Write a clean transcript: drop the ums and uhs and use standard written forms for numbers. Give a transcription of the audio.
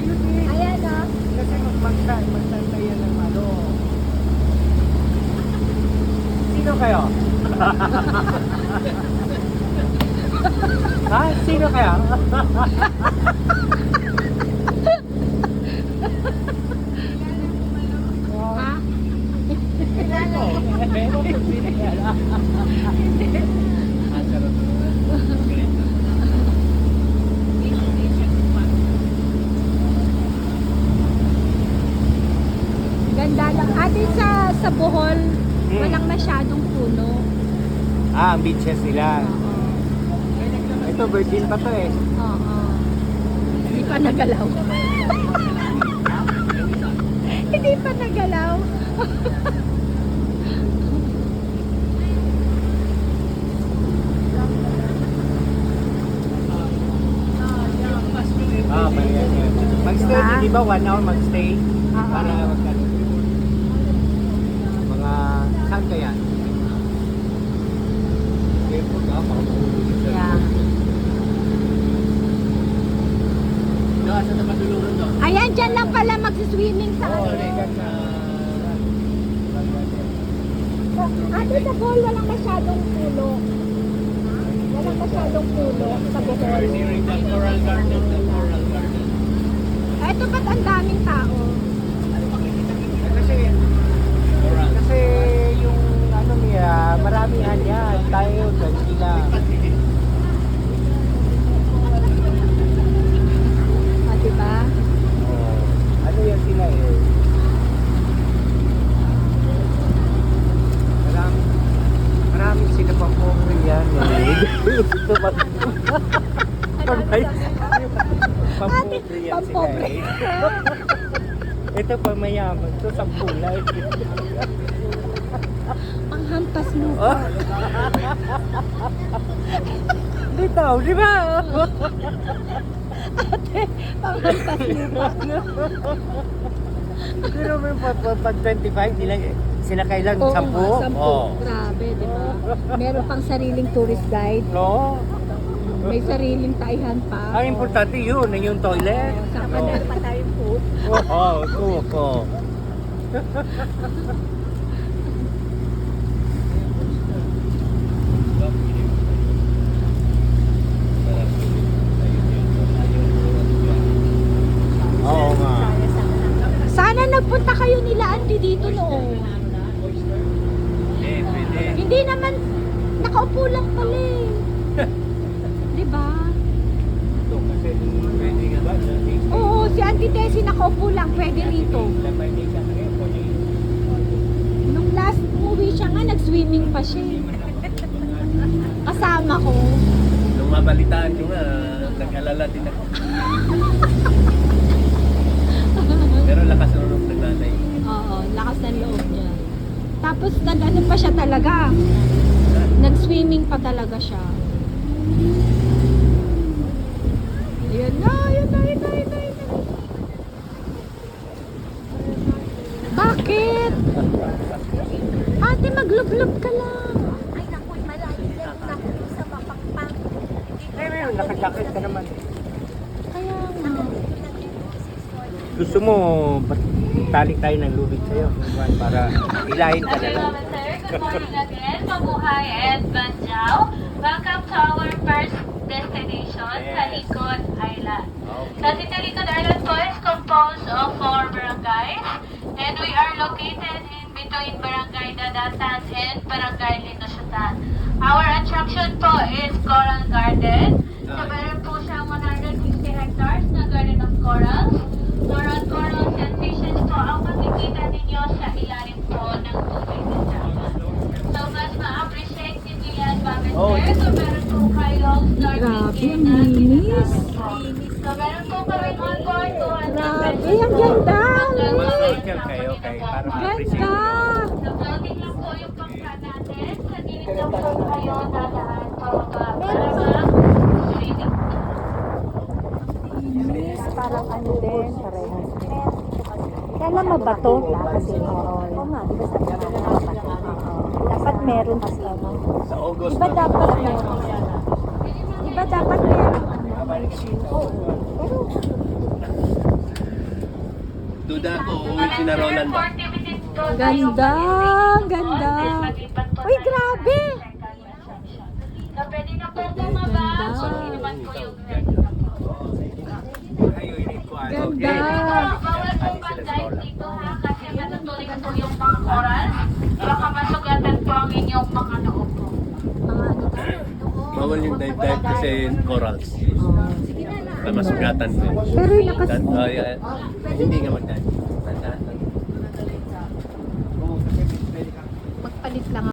Ayun eh. Ayan o. Kasi magtantay yan ng ano. Sino kayo? Ha? Sino kayo? Ha? Ganda lang. Ate sa Bohol, walang masyadong puno. Ah, ang beaches nila. Oo. Ito, virgin pa to eh. Oo. Hindi pa nagalaw. Hindi pa nagalaw. Ah, yan. Magstay, Ah. di ba 1 hour magstay? Ah. Para magkano? Mga, saan kaya? Airport ah, baka mahulog siya. Yeah. Doon sa tapaduluran doon. Ayan, dyan lang pala magsiswimming sa Oo, ano. legal na. Ate, sa Bohol walang masyadong puno. Walang masyadong puno sa Bohol. Coral Garden, Coral Garden. Ito ba't ang daming tao? Kasi yung ano niya, maramihan yan. Tayo, sila. Ah, diba? Oh, ano yan sila eh. Marami sila pang pobre yan eh. Ito ba? Pambay. Pampobre yan sila pampobre. eh. Ito pa mayaman. Ito sa pulay. Ang hampas mo. Dito, di ba? Ate, ang hampas mo ba? Pero may pag 25 nila, sila kailan? Oo, 10? nga, 10. Oo. Grabe, di ba? Meron pang sariling tourist guide. No? May sariling taihan pa. Ang importante yun, yung toilet. Sa meron pa tayong food. Oo, kuko. Oo nga. Sana nagpunta kayo nila auntie dito noon. Hindi naman, nakaupo lang pala eh. Di ba? Oo, si Auntie Tessie nakaupo lang, pwede rito. Nung last umuwi siya nga, nag-swimming pa siya eh. Kasama ko. Nung mabalitaan ko nga, nag-alala din ako. Pero lakas ng loob ng nanay. Oo, lakas ng loob niya. Tapos nag-ano pa siya talaga. Nag-swimming pa talaga siya. Ayun na, ayun na, ayun na, ayun na, ayun na. Bakit? Ate, maglublob ka lang. Ay, naku, malayo lang naku sa mapakpang. Eh, nakajakit ka naman. Kaya nga. Gusto mo, tali tayo ng lubid sa'yo para ilahin ka na lang. Good morning again, Mabuhay and Banjao. Welcome to our first destination, Talikod Island. The Talikod Island po is composed of 4 barangays and we are located in between Barangay Dadatan and Barangay Linusutan. Our attraction po is Coral Garden. So meron po siyang 160 hectares na garden of corals. Coral corals and fishes po ang makikita ninyo sa ilalim po ng tubig nito. So mas ma-appreciate ninyo yan, Bakit sir? So meron po kayong snorkeling Grabe, ang linis. So meron po kami on board 200 Grabe, ang ganda. Mag-cycle kayo para ma-appreciate Ganda. So floating lang po yung bangka natin. Sa gilid lang po kayo dadaan pababa para ma-swimming. Linis, parang ano din. Kailan mabato? Kasi oo nga, di ba sabi na mabato? Dapat meron kasi ano. Sa August, Di ba dapat meron? Di ba dapat meron? Oo. Pero Sina Roland ba? Ganda, ganda. Uy, grabe. So, pwede na po bumaba. Ganda. Hindi naman po yung Ganda. bawal po mag-dive dito ha, kasi matutulik po yung mga coral. Baka masugatan po ang inyong mga noo po. Mga ano daw? Bawal yung dive kasi corals. Na masugatan po. Pero yung Hindi nga mag-dive. magpalit lang